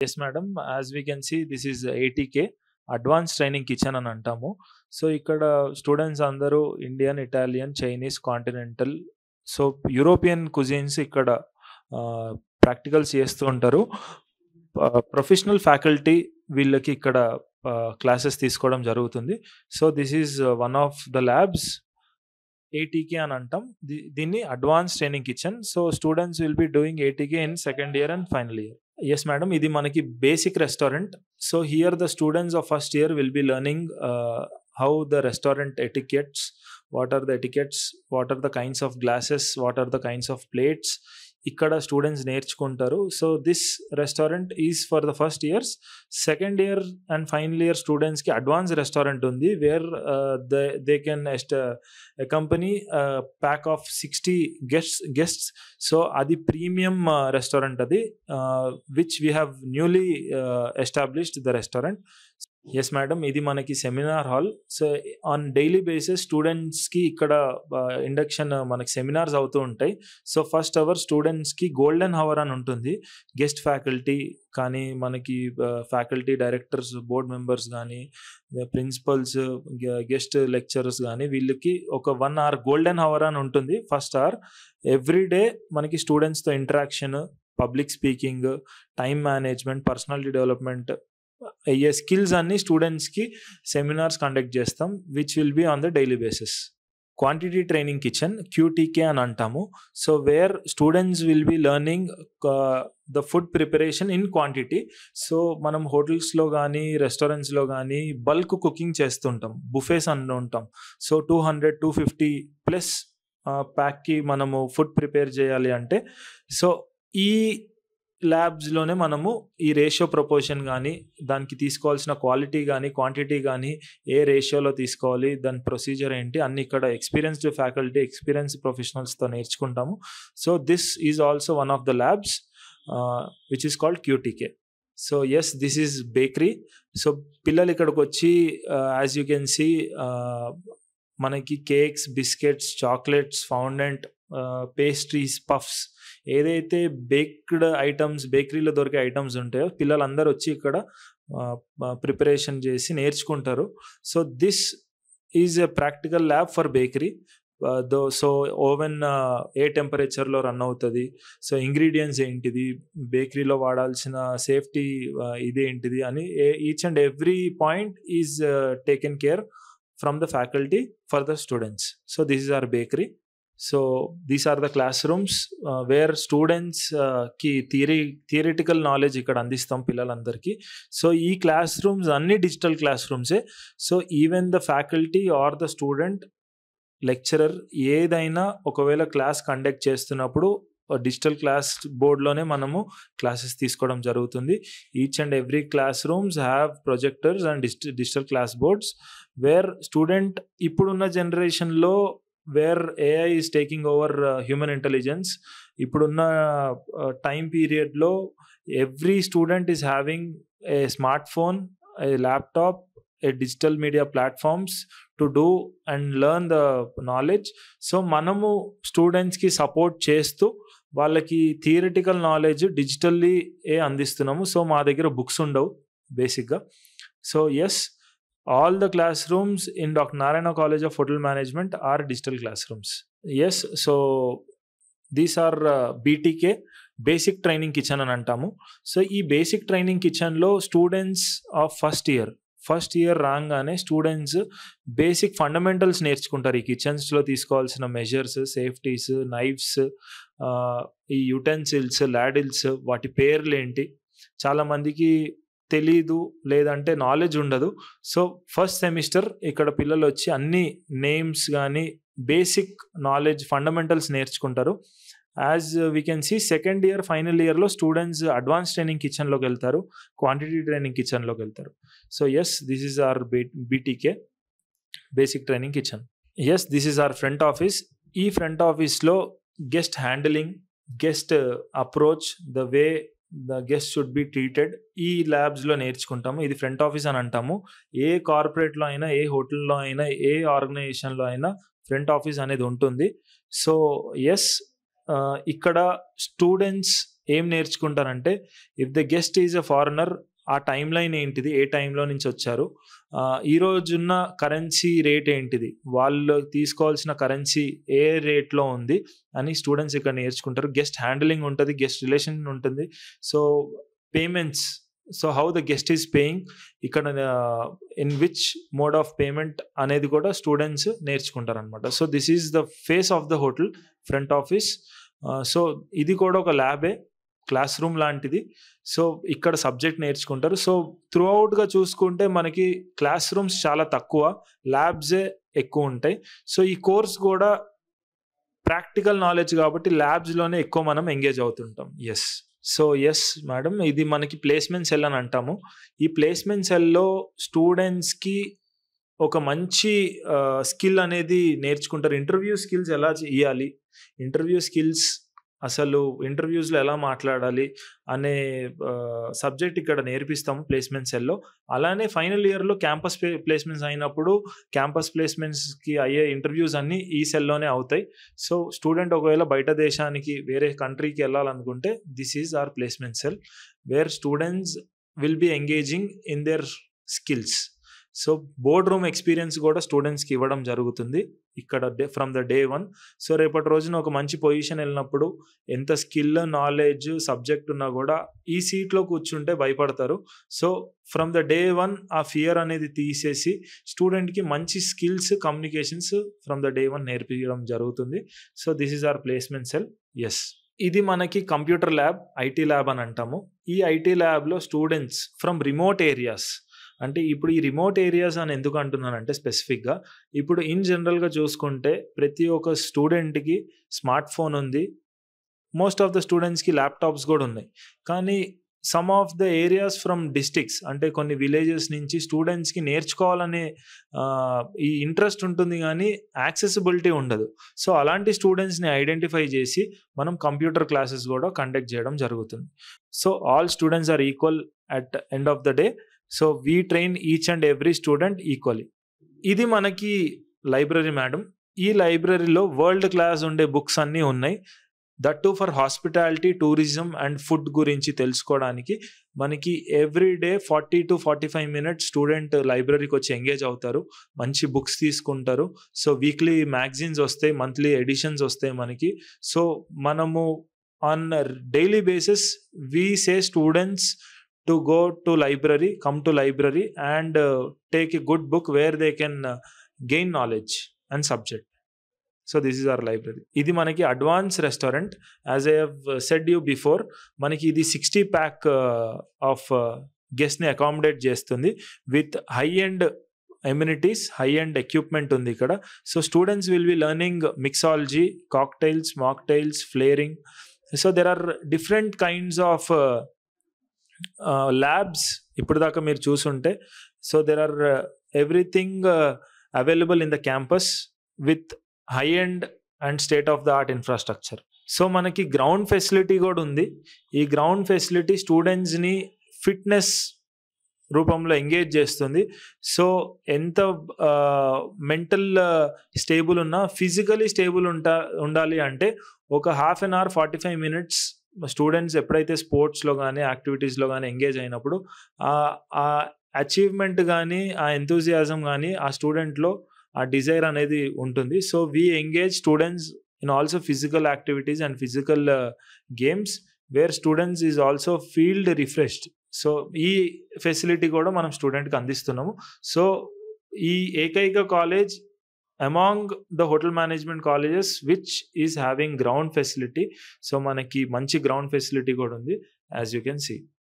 Yes, madam. As we can see, this is 80K advanced training kitchen అని అంటాము. So ఇక్కడ students అందరూ Indian, Italian, Chinese, continental, so European cuisines ఇక్కడ practicals చేస్తూ ఉంటారు. Professional faculty వీళ్ళకి ఇక్కడ క్లాసెస్ తీసుకోవడం జరుగుతుంది. So this is one of the labs 80K అని అంటాం. దీన్ని advance training kitchen. So students will be doing 80K in second year and final year. Yes, madam. ఇది మనకి basic restaurant. So here the students of first year will be learning how the restaurant etiquettes, what are the etiquettes, what are the kinds of glasses, what are the kinds of plates. ఇక్కడ students నేర్చుకుంటారు. So this restaurant is for the first years. Second year and final year స్టూడెంట్స్కి advance restaurant ఉంది, where they can company pack of 60 guests. So అది premium restaurant, అది which we have newly established the restaurant. Yes madam, ఇది మనకి seminar hall. So on daily basis స్టూడెంట్స్కి ఇక్కడ induction మనకి seminars అవుతూ ఉంటాయి. సో ఫస్ట్ అవర్ స్టూడెంట్స్కి గోల్డెన్ అవర్ అని ఉంటుంది. గెస్ట్ ఫ్యాకల్టీ కానీ, మనకి ఫ్యాకల్టీ డైరెక్టర్స్, బోర్డ్ మెంబర్స్ కానీ, ప్రిన్సిపల్స్, గెస్ట్ లెక్చరర్స్ కానీ, వీళ్ళకి ఒక 1 hour గోల్డెన్ అవర్ అని ఉంటుంది. ఫస్ట్ అవర్ ఎవ్రీ డే మనకి స్టూడెంట్స్తో interaction, public speaking, time management, personality development అయ్యే స్కిల్స్ అన్ని స్టూడెంట్స్కి సెమినార్స్ కండక్ట్ చేస్తాం, which will be on the daily basis. Quantity training kitchen, QTK అని అంటాము. So where students will be learning the food preparation in quantity. So మనం హోటల్స్లో కానీ, రెస్టారెంట్స్లో కానీ బల్క్ కుకింగ్ చేస్తుంటాం, బుఫేస్ అంటుంటాం. సో 200-250 ప్లస్ ప్యాక్కి మనము ఫుడ్ ప్రిపేర్ చేయాలి అంటే, సో ఈ ల్యాబ్స్లోనే మనము ఈ రేషియో ప్రపోర్షన్ కానీ, దానికి తీసుకోవాల్సిన క్వాలిటీ కానీ, క్వాంటిటీ కానీ, ఏ రేషియోలో తీసుకోవాలి, దాని ప్రొసీజర్ ఏంటి, అన్ని ఇక్కడ ఎక్స్పీరియన్స్డ్ ఫ్యాకల్టీ, ఎక్స్పీరియన్స్ ప్రొఫెషనల్స్తో నేర్చుకుంటాము. So this is also one of the labs which is called QTK. So yes, this is bakery. So పిల్లలు ఇక్కడికి వచ్చి యాజ్ యూ కెన్ సీ మనకి cakes, biscuits, chocolates, fondant, pastries, puffs, ఏదైతే baked items, బేకరీలో దొరికే items ఉంటాయో పిల్లలందరూ వచ్చి ఇక్కడ ప్రిపరేషన్ చేసి నేర్చుకుంటారు. So this is a practical lab for bakery. So oven ఏ టెంపరేచర్లో రన్ అవుతుంది, సో ఇంగ్రీడియంట్స్ ఏంటిది, బేకరీలో వాడాల్సిన సేఫ్టీ ఇదేంటిది అని each and every point is taken care from the faculty for the students. So this is our bakery. So these are the class rooms where స్టూడెంట్స్కి theoretical knowledge ఇక్కడ అందిస్తాం పిల్లలందరికీ. సో ఈ క్లాస్ రూమ్స్ అన్ని digital class రూమ్సే. So even the faculty or the student, lecturer ఏదైనా ఒకవేళ class conduct చేస్తున్నప్పుడు డిజిటల్ క్లాస్ బోర్డ్లోనే మనము క్లాసెస్ తీసుకోవడం జరుగుతుంది. Each and every class rooms have projectors and digital class boards, where student ఇప్పుడున్న జనరేషన్లో where AI is taking over human intelligence, ఇప్పుడున్న టైం పీరియడ్లో every student is having a smart phone, a laptop, a digital media platforms to do and learn the knowledge. So మనము స్టూడెంట్స్కి support చేస్తూ వాళ్ళకి theoretical knowledge digitally అందిస్తున్నాము. So మా దగ్గర books ఉండవు బేసిక్గా. So yes, all the classrooms in Dr. Narayana College of Hotel Management are digital classrooms. Yes, so these are BTK, basic training kitchen అని అంటాము. సో ఈ బేసిక్ ట్రైనింగ్ కిచెన్లో students of first year రాగానే students basic fundamentals నేర్చుకుంటారు. ఈ కిచెన్స్లో తీసుకోవాల్సిన measures, safeties, knifes, ఈ utensils, లాడిల్స్, వాటి పేర్లు ఏంటి, చాలామందికి తెలీదు, లేదంటే నాలెడ్జ్ ఉండదు. సో ఫస్ట్ సెమిస్టర్ ఇక్కడ పిల్లలు వచ్చి అన్ని నేమ్స్ కానీ బేసిక్ నాలెడ్జ్, ఫండమెంటల్స్ నేర్చుకుంటారు. As we can see second year, final ఇయర్లో స్టూడెంట్స్ అడ్వాన్స్ ట్రైనింగ్ కిచెన్లోకి వెళ్తారు, క్వాంటిటీ ట్రైనింగ్ కిచెన్లోకి వెళ్తారు. So yes, this is our BTK, basic training kitchen. Yes, this is our front office. ఈ front ఆఫీస్లో guest handling, guest approach, the way the guest should be treated, ఈ ల్యాబ్స్లో నేర్చుకుంటాము. ఇది ఫ్రంట్ ఆఫీస్ అని అంటాము. ఏ కార్పొరేట్లో అయినా, ఏ హోటల్లో అయినా, ఏ ఆర్గనైజేషన్లో అయినా ఫ్రంట్ ఆఫీస్ అనేది ఉంటుంది. సో ఎస్, ఇక్కడ స్టూడెంట్స్ ఏం నేర్చుకుంటారంటే if the guest is a foreigner ఆ టైమ్ లైన్ ఏంటిది, ఏ టైంలో నుంచి వచ్చారు, ఈ రోజున్న కరెన్సీ రేట్ ఏంటిది, వాళ్ళు తీసుకోవాల్సిన కరెన్సీ ఏ రేట్లో ఉంది అని స్టూడెంట్స్ ఇక్కడ నేర్చుకుంటారు. గెస్ట్ హ్యాండిలింగ్ ఉంటుంది, గెస్ట్ రిలేషన్ ఉంటుంది. So payments, so how the guest is paying, ఇక్కడ in which mode of payment అనేది కూడా స్టూడెంట్స్ నేర్చుకుంటారు అనమాట. So this is the face of the hotel, front office. So ఇది కూడా ఒక ల్యాబే, క్లాస్ రూమ్ లాంటిది. సో ఇక్కడ సబ్జెక్ట్ నేర్చుకుంటారు. సో త్రూ అవుట్గా చూసుకుంటే మనకి క్లాస్ రూమ్స్ చాలా తక్కువ, ల్యాబ్సే ఎక్కువ ఉంటాయి. సో ఈ కోర్స్ కూడా ప్రాక్టికల్ నాలెడ్జ్ కాబట్టి ల్యాబ్స్లోనే ఎక్కువ మనం ఎంగేజ్ అవుతుంటాం. ఎస్ మేడం, ఇది మనకి ప్లేస్మెంట్ సెల్ అని అంటాము. ఈ ప్లేస్మెంట్ సెల్లో స్టూడెంట్స్కి ఒక మంచి స్కిల్ అనేది నేర్చుకుంటారు. ఇంటర్వ్యూ స్కిల్స్ ఎలా ఇవ్వాలి, ఇంటర్వ్యూ స్కిల్స్, అసలు ఇంటర్వ్యూస్లో ఎలా మాట్లాడాలి అనే సబ్జెక్ట్ ఇక్కడ నేర్పిస్తాము ప్లేస్మెంట్ సెల్లో. అలానే ఫైనల్ ఇయర్లో క్యాంపస్ ప్లేస్మెంట్స్ అయినప్పుడు క్యాంపస్ ప్లేస్మెంట్స్కి అయ్యే ఇంటర్వ్యూస్ అన్నీ ఈ సెల్లోనే అవుతాయి. సో స్టూడెంట్ ఒకవేళ బయట దేశానికి, వేరే కంట్రీకి వెళ్ళాలనుకుంటే this is our placement cell where students will be engaging in their skills. So board room experience కూడా స్టూడెంట్స్కి ఇవ్వడం జరుగుతుంది ఇక్కడ ఫ్రమ్ ద డే 1. సో రేపటి రోజున ఒక మంచి పొజిషన్ వెళ్ళినప్పుడు ఎంత స్కిల్, నాలెడ్జ్, సబ్జెక్ట్ ఉన్నా కూడా ఈ సీట్లో కూర్చుంటే భయపడతారు. సో ఫ్రమ్ ద డే 1 ఆ ఫియర్ అనేది తీసేసి స్టూడెంట్కి మంచి skills, communications from the day 1 నేర్పించడం జరుగుతుంది. So this is our placement cell. ఇది మనకి కంప్యూటర్ ల్యాబ్, ఐటీ ల్యాబ్ అని అంటాము. ఈ ఐటీ ల్యాబ్లో స్టూడెంట్స్ ఫ్రమ్ రిమోట్ ఏరియాస్, అంటే ఇప్పుడు ఈ రిమోట్ ఏరియాస్ అని ఎందుకు అంటున్నానంటే స్పెసిఫిక్గా ఇప్పుడు ఇన్ జనరల్గా చూసుకుంటే ప్రతి ఒక్క స్టూడెంట్కి స్మార్ట్ ఫోన్ ఉంది, మోస్ట్ ఆఫ్ ద స్టూడెంట్స్కి ల్యాప్టాప్స్ కూడా ఉన్నాయి. కానీ some of the areas from districts, అంటే కొన్ని విలేజెస్ నుంచి స్టూడెంట్స్కి నేర్చుకోవాలనే ఈ ఇంట్రెస్ట్ ఉంటుంది కానీ యాక్సెసిబిలిటీ ఉండదు. సో అలాంటి స్టూడెంట్స్ని ఐడెంటిఫై చేసి మనం కంప్యూటర్ క్లాసెస్ కూడా కండక్ట్ చేయడం జరుగుతుంది. So all students are equal at end of the day. So we train each and every student equally. ఇది మనకి లైబ్రరీ మేడం. ఈ లైబ్రరీలో వరల్డ్ క్లాస్ ఉండే బుక్స్ అన్నీ ఉన్నాయి. That to for hospitality, tourism and food గురించి తెలుసుకోవడానికి మనకి every day 40 to 45 minutes student లైబ్రరీకి వచ్చి ఎంగేజ్ అవుతారు, మంచి బుక్స్ తీసుకుంటారు. సో వీక్లీ మ్యాగజైన్స్ వస్తాయి, మంత్లీ ఎడిషన్స్ వస్తాయి మనకి. సో మనము on daily basis we say students to go to library, come to library and take a good book where they can gain knowledge and subject. So this is our library. Idi manaki advanced restaurant, as I have said you before, manaki idi 60 pack of guest ni accommodate chestundi with high end amenities, high end equipment undi ikkada. So students will be learning mixology, cocktails, mocktails, flaring. So there are different kinds of labs ఇప్పుడు దాకా మీరు చూసుంటే. So there are everything available in the campus with high end and state of the art infrastructure. So మనకి ground facility కూడా ఉంది. ఈ ground facility స్టూడెంట్స్ని fitness రూపంలో ఎంగేజ్ చేస్తుంది. సో ఎంత మెంటల్ స్టేబుల్ ఉన్నా ఫిజికలీ స్టేబుల్ ఉండాలి అంటే ఒక 1/2 an hour 45 minutes స్టూడెంట్స్ ఎప్పుడైతే స్పోర్ట్స్లో కానీ యాక్టివిటీస్లో కానీ ఎంగేజ్ అయినప్పుడు ఆ అచీవ్మెంట్ కానీ, ఆ ఎంతూజియాజం కానీ ఆ స్టూడెంట్లో ఆ డిజైర్ అనేది ఉంటుంది. So we engage students in also physical activities and physical games where students is also feel refreshed. So ఈ ఫెసిలిటీ కూడా మనం స్టూడెంట్కి అందిస్తున్నాము. సో ఈ ఏకైక college among the hotel management colleges which is having ground facility. So manaki manchi ground facility kuda undi, as you can see.